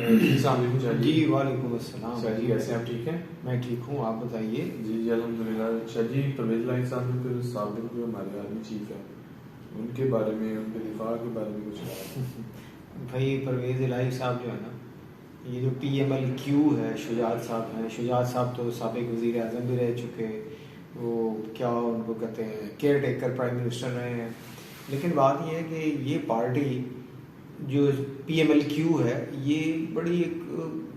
जी सामने शाह जी वालेकुम अस्सलाम। शाह जी कैसे आप ठीक हैं? मैं ठीक हूँ, आप बताइए। जी जी अल्हम्दुलिल्लाह। शाह जी परवेज़ इलाही साहब ने फिर साबिक जो हमारे आर्मी चीफ है उनके बारे में, उनके दिफा के बारे में कुछ भाई परवेज़ इलाही साहब जो है ना, ये जो PMLQ है, शुजात साहब हैं। शुजात साहब तो साबिक वज़ीर आज़म भी रह चुके, वो क्या उनको कहते हैं, केयर टेकर प्राइम मिनिस्टर रहे हैं। लेकिन बात ये है कि ये पार्टी जो PMLQ है, ये बड़ी एक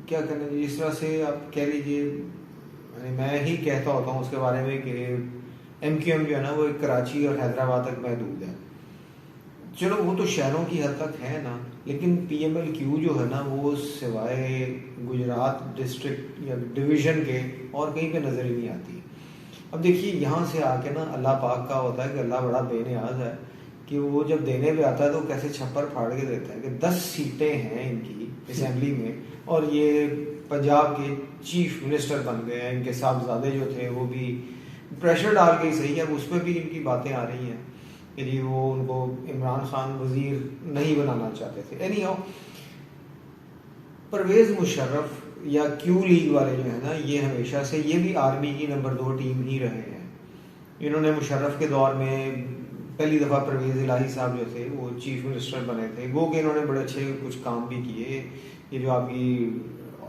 क्या कहना चाहिए, जिस तरह से आप कह लीजिए, मैं ही कहता होता हूँ उसके बारे में कि MQM जो है ना, वो एक कराची और हैदराबाद तक महदूद है। चलो वो तो शहरों की हद तक है ना, लेकिन PMLQ जो है ना, वो सिवाय गुजरात डिस्ट्रिक्ट या डिवीज़न के और कहीं पे नज़र ही नहीं आती। अब देखिए यहाँ से आके ना, अल्लाह पाक का होता है कि अल्लाह बड़ा बेनियाज है कि वो जब देने पे आता है तो कैसे छप्पर फाड़ के देता है कि 10 सीटें हैं इनकी असेंबली में, और ये पंजाब के चीफ मिनिस्टर बन गए हैं। इनके साहबजादे जो थे वो भी प्रेशर डाल के ही सही है, उस पर भी इनकी बातें आ रही हैं कि जी वो उनको इमरान खान वजीर नहीं बनाना चाहते थे। एनी हाउ, परवेज़ मुशर्रफ या क्यू लीग वाले जो है ना, ये हमेशा से, ये भी आर्मी की नंबर 2 टीम ही रहे हैं। इन्होंने मुशर्रफ के दौर में पहली दफ़ा परवेज़ इलाही साहब जो थे वो चीफ मिनिस्टर बने थे, वो कि इन्होंने बड़े अच्छे कुछ काम भी किए। ये जो आपकी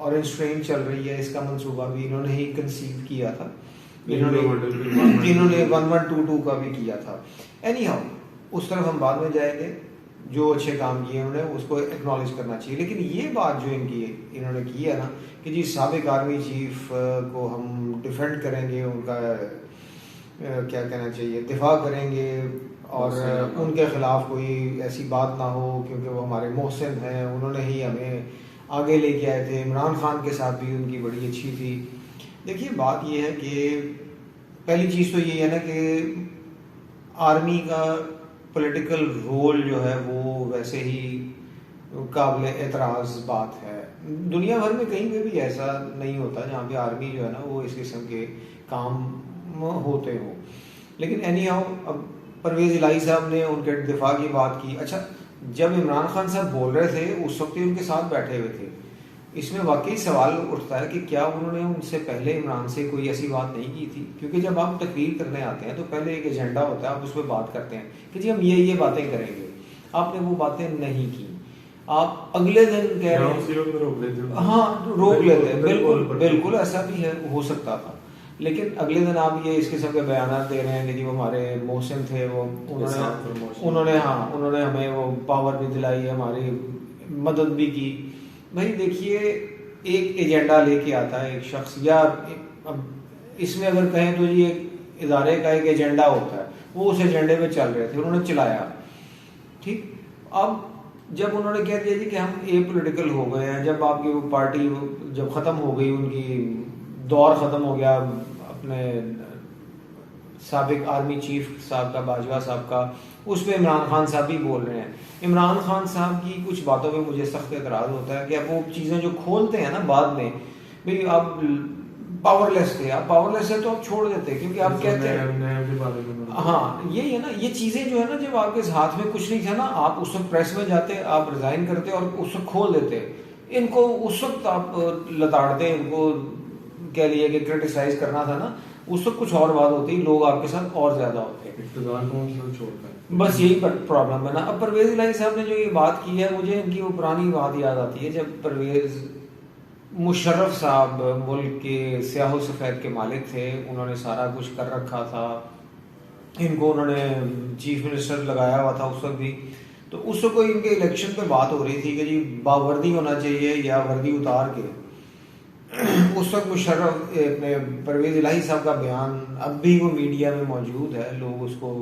ऑरेंज ट्रेन चल रही है, इसका मंसूबा भी इन्होंने ही कंसीव किया था। इन्होंने 1122 का भी किया था। एनी हाउ, उस तरफ हम बाद में जाएंगे। जो अच्छे काम किए उन्होंने उसको एक्नॉलेज करना चाहिए। लेकिन ये बात जो इन्होंने की है ना कि जी साबिक आर्मी चीफ को हम डिफेंड करेंगे, उनका क्या कहना चाहिए, दिफा करेंगे, और उनके खिलाफ कोई ऐसी बात ना हो क्योंकि वो हमारे मोहसिन हैं, उन्होंने ही हमें आगे लेके आए थे। इमरान खान के साथ भी उनकी बड़ी अच्छी थी। देखिए बात ये है कि पहली चीज़ तो ये है ना कि आर्मी का पॉलिटिकल रोल जो है वो वैसे ही काबिल एतराज़ बात है। दुनिया भर में कहीं पे भी ऐसा नहीं होता जहाँ पे आर्मी जो है ना वो इस किस्म के काम होते हो। लेकिन एनी हाउ, अब परवेज़ इलाही साहब ने उनके दिफा की बात की। अच्छा, जब इमरान खान साहब बोल रहे थे उस वक्त ही उनके साथ बैठे हुए थे। इसमें वाकई सवाल उठता है कि क्या उन्होंने उनसे पहले इमरान से कोई ऐसी बात नहीं की थी? क्योंकि जब आप तकरीर करने आते हैं तो पहले एक एजेंडा होता है, आप उस पर बात करते हैं कि जी हम ये बातें करेंगे। आपने वो बातें नहीं की, आप अगले दिन कह रहे हैं, हाँ रोक लेते हैं। बिल्कुल बिल्कुल ऐसा भी है, हो सकता था। लेकिन अगले दिन आप ये इस किस्म के बयान दे रहे हैं कि जी वो हमारे मोहसिन थे, वो उन्होंने हमें वो पावर भी दिलाई, हमारी मदद भी की। भाई देखिए, एक एजेंडा लेके आता है एक शख्स, या अब इसमें अगर कहें तो ये एक इदारे का एक एजेंडा होता है, वो उस एजेंडे पे चल रहे थे, उन्होंने चलाया। ठीक, अब जब उन्होंने कह दिया जी कि हम ए पॉलिटिकल हो गए हैं, जब आपकी वो पार्टी जब ख़त्म हो गई, उनकी दौर ख़त्म हो गया अपने साबिक आर्मी चीफ साहब का, बाजवा साहब का, उस पर इमरान खान साहब भी बोल रहे हैं। इमरान खान साहब की कुछ बातों पे मुझे सख्त एतराज़ होता है कि अब वो चीज़ें जो खोलते हैं ना बाद में, भाई आप पावरलेस थे, आप पावरलेस है तो आप छोड़ देते, क्योंकि आप कहते हैं हाँ यही है ना, ये चीज़ें जो है ना, जब आपके हाथ में कुछ नहीं था ना, आप उस वक्त प्रेस में जाते, आप रिजाइन करते और उस वक्त खोल देते। इनको उस वक्त आप लताड़ते, इनको कह लिए कि क्रिटिसाइज करना था ना, उस वक्त कुछ और बात होती, लोग आपके साथ और ज्यादा होते, बस यही प्रॉब्लम है ना। अब परवेज़ इलाही साहब ने जो ये बात की है, मुझे इनकी वो पुरानी बात याद आती है जब परवेज़ मुशर्रफ साहब मुल्क के स्याह सफ़ेद के मालिक थे, उन्होंने सारा कुछ कर रखा था, इनको उन्होंने चीफ मिनिस्टर लगाया हुआ था उस वक्त भी। तो उस वक्त कोई इनके इलेक्शन पे बात हो रही थी कि जी बावर्दी होना चाहिए या वर्दी उतार के। उस वक्त मुशर्रफ अपने परवेज़ इलाही साहब का बयान अब भी वो मीडिया में मौजूद है, लोग उसको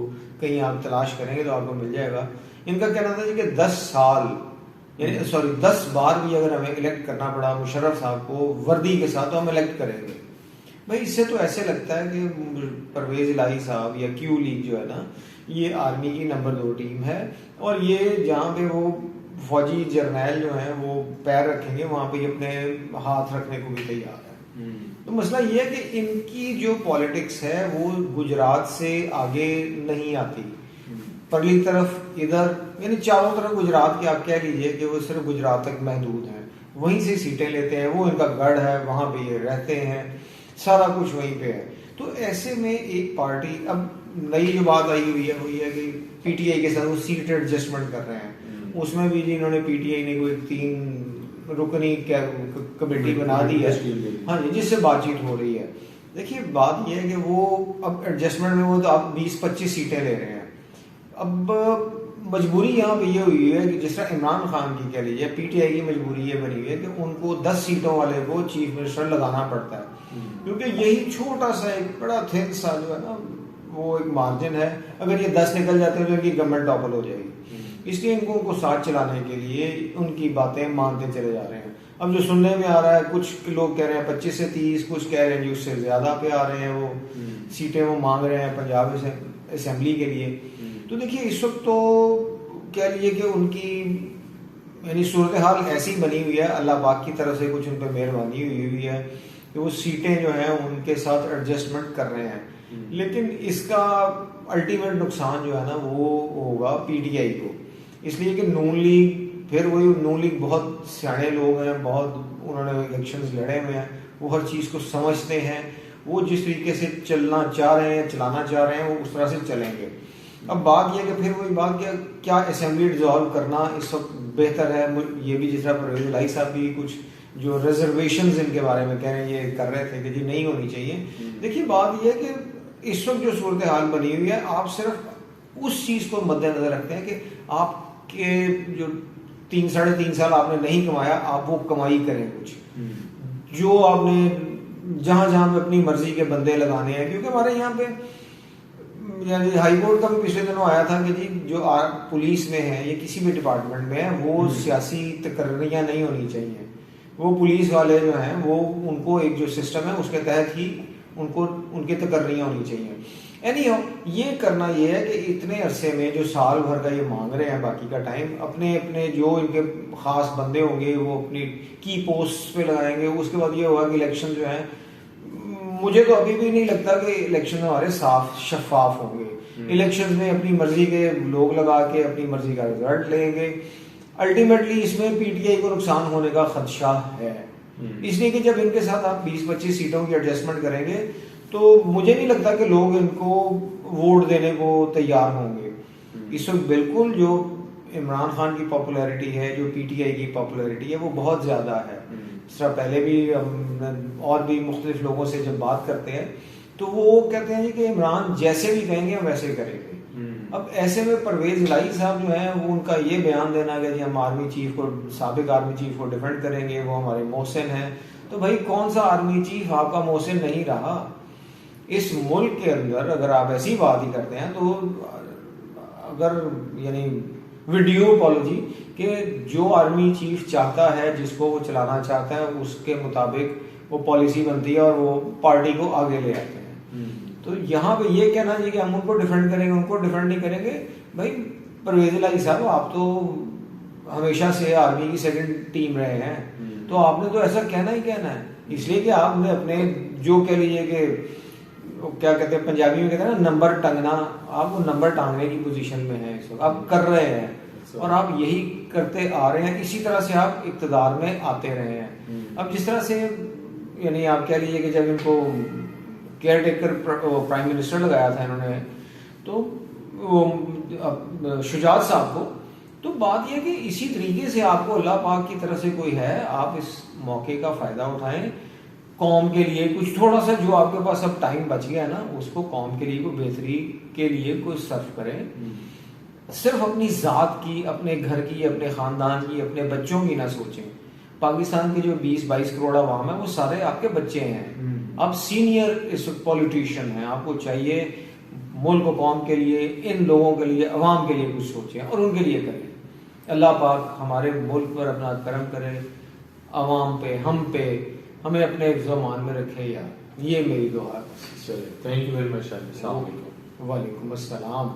कहीं आप तलाश करेंगे तो आपको मिल जाएगा। इनका कहना था जी कि 10 साल यानी 10 बार भी अगर हमें इलेक्ट करना पड़ा मुशर्रफ साहब को वर्दी के साथ, तो हम इलेक्ट करेंगे। भाई इससे तो ऐसे लगता है कि परवेज़ इलाही साहब या क्यू लीग जो है ना, ये आर्मी की नंबर 2 टीम है, और ये जहाँ पे वो फौजी जर्नैल जो हैं वो पैर रखेंगे वहाँ पे अपने हाथ रखने को भी तैयार है। तो मसला ये है कि इनकी जो पॉलिटिक्स है वो गुजरात से आगे नहीं आती। परली तरफ इधर यानी चारों तरफ गुजरात के आप कह लीजिए कि वो सिर्फ गुजरात तक महदूद हैं। वहीं से सीटें लेते हैं, वो इनका गढ़ है, वहां पे ये रहते हैं, सारा कुछ वहीं पे है। तो ऐसे में एक पार्टी, अब नई जो बात आई हुई है वो ये है कि पीटीआई के साथ वो सीट एडजस्टमेंट कर रहे हैं। उसमें भी जिन्होंने पीटीआई ने कोई 3 रुकनी क्या कमेटी बना दी है, हाँ जी, जिससे बातचीत हो रही है। देखिए बात यह है कि वो अब एडजस्टमेंट में वो तो आप 20-25 सीटें ले रहे हैं। अब मजबूरी यहाँ पे ये हुई है कि जिस तरह इमरान खान की कह लीजिए, पीटीआई की मजबूरी ये बनी हुई है कि उनको 10 सीटों वाले को चीफ मिनिस्टर लगाना पड़ता है, क्योंकि यही छोटा सा एक बड़ा थिन सा जो है ना वो एक मार्जिन है। अगर ये 10 निकल जाते हैं तो इनकी गवर्नमेंट टॉपल हो जाएगी, इसलिए इनको साथ चलाने के लिए उनकी बातें मानते चले जा रहे हैं। अब जो सुनने में आ रहा है, कुछ लोग कह रहे हैं 25 से 30, कुछ कह रहे हैं उससे ज्यादा पे आ रहे हैं, वो सीटें वो मांग रहे हैं पंजाब असेंबली के लिए। तो देखिए इस वक्त तो कह लीजिए कि उनकी यानी सूरत हाल ऐसी बनी हुई है, अल्लाह पाक की तरफ से कुछ उन पर मेहरबानी हुई है कि वो सीटें जो हैं उनके साथ एडजस्टमेंट कर रहे हैं। लेकिन इसका अल्टीमेट नुकसान जो है ना वो होगा पीटीआई को, इसलिए कि नून लीग, फिर वही नून लीग बहुत सियाने लोग हैं, बहुत उन्होंने इलेक्शंस लड़े हुए हैं, वो हर चीज़ को समझते हैं, वो जिस तरीके से चलना चाह रहे हैं, चलाना चाह रहे हैं, वो उस तरह से चलेंगे। अब बात यह कि फिर वही बात क्या असेंबली डिसॉल्व करना इस वक्त बेहतर है। ये भी जिस तरह परवेज इलाही साहब भी कुछ जो रिजर्वेशंस इनके बारे में कह रहे हैं, ये कर रहे थे कि जी नहीं होनी चाहिए। देखिए बात यह है कि इस वक्त जो सूरत हाल बनी हुई है, आप सिर्फ उस चीज़ को मद्देनजर रखते हैं कि आपके जो 3-3.5 साल आपने नहीं कमाया, आप वो कमाई करें कुछ, जो आपने जहां जहां पे अपनी मर्जी के बंदे लगाने हैं। क्योंकि हमारे यहाँ पे यानी हाई कोर्ट का भी पिछले दिनों आया था कि जी जो पुलिस में है या किसी भी डिपार्टमेंट में है, वो सियासी तकर्रियाँ नहीं होनी चाहिए। वो पुलिस वाले जो हैं वो उनको एक जो सिस्टम है उसके तहत ही उनको उनकी तकर्रियाँ होनी चाहिए। एनीहाउ ये करना ये है कि इतने अरसे में जो साल भर का ये मांग रहे हैं, बाकी का टाइम अपने अपने जो इनके खास बंदे होंगे वो अपनी की पोस्ट पे लगाएंगे। उसके बाद ये होगा कि इलेक्शन जो है, मुझे तो अभी भी नहीं लगता कि इलेक्शन हमारे साफ शफाफ होंगे। इलेक्शन में अपनी मर्जी के लोग लगा के अपनी मर्जी का रिजल्ट लेंगे। अल्टीमेटली इसमें पीटीआई को नुकसान होने का खदशा है, इसलिए कि जब इनके साथ आप 20-25 सीटों की एडजस्टमेंट करेंगे तो मुझे नहीं लगता कि लोग इनको वोट देने को तैयार होंगे। इस वक्त बिल्कुल जो इमरान खान की पॉपुलैरिटी है, जो पीटीआई की पॉपुलैरिटी है, वो बहुत ज़्यादा है। जिस तरह पहले भी हम और भी मुख्तलिफ लोगों से जब बात करते हैं तो वो कहते हैं कि इमरान जैसे भी कहेंगे हम वैसे करेंगे। अब ऐसे में परवेज इलाही साहब जो हैं वो उनका ये बयान देना कि हम आर्मी चीफ को, साबिक आर्मी चीफ को डिफेंड करेंगे, वो हमारे मोहसिन हैं। तो भाई कौन सा आर्मी चीफ आपका मोहसिन नहीं रहा? इस मुल्क के अंदर अगर आप ऐसी बात ही करते हैं तो अगर यानी वीडियो अपॉलॉजी कि जो आर्मी चीफ चाहता है, जिसको वो चलाना चाहता है, उसके मुताबिक वो पॉलिसी बनती है और वो पार्टी को आगे ले आते हैं। तो यहाँ पे ये कहना है कि हम उनको डिफेंड करेंगे, उनको डिफेंड नहीं करेंगे। भाई परवेज इलाही साहब, आप तो हमेशा से आर्मी की सेकंड टीम रहे हैं, तो आपने तो ऐसा कहना ही कहना है। इसलिए कि आपने अपने जो कह लीजिए कि क्या कहते हैं पंजाबी में कहते हैं ना नंबर टंगना, आप वो नंबर टांगने की पोजीशन में हैं इस वक्त, आप कर रहे हैं और आप यही करते आ रहे हैं। इसी तरह से आप इक्तदार में आते रहे हैं। अब जिस तरह से यानी आप कह लीजिए कि जब इनको केयर टेकर प्राइम मिनिस्टर लगाया था इन्होंने, तो वो शुजात साहब को, तो बात यह कि इसी तरीके से आपको अल्लाह पाक की तरफ से कोई है, आप इस मौके का फायदा उठाएं, कौम के लिए कुछ थोड़ा सा जो आपके पास अब टाइम बच गया है ना, उसको कौम के लिए कोई बेहतरी के लिए कुछ सर्व करें। सिर्फ अपनी ज़ात की, अपने घर की, अपने ख़ानदान की, अपने बच्चों की ना सोचें। पाकिस्तान के जो 20-22 करोड़ आवाम है वो सारे आपके बच्चे हैं। आप सीनियर इस पॉलिटिशियन हैं, आपको चाहिए मुल्क कौम के लिए, इन लोगों के लिए, अवाम के लिए कुछ सोचें और उनके लिए करें। अल्लाह पाक हमारे मुल्क पर अपना करम करे, अवाम पे, हम पे, हमें अपने ज़मान में रखे यार, ये मेरी दुआ है। चलिए, थैंक यू वेरी मच। वालेकुम अस्सलाम।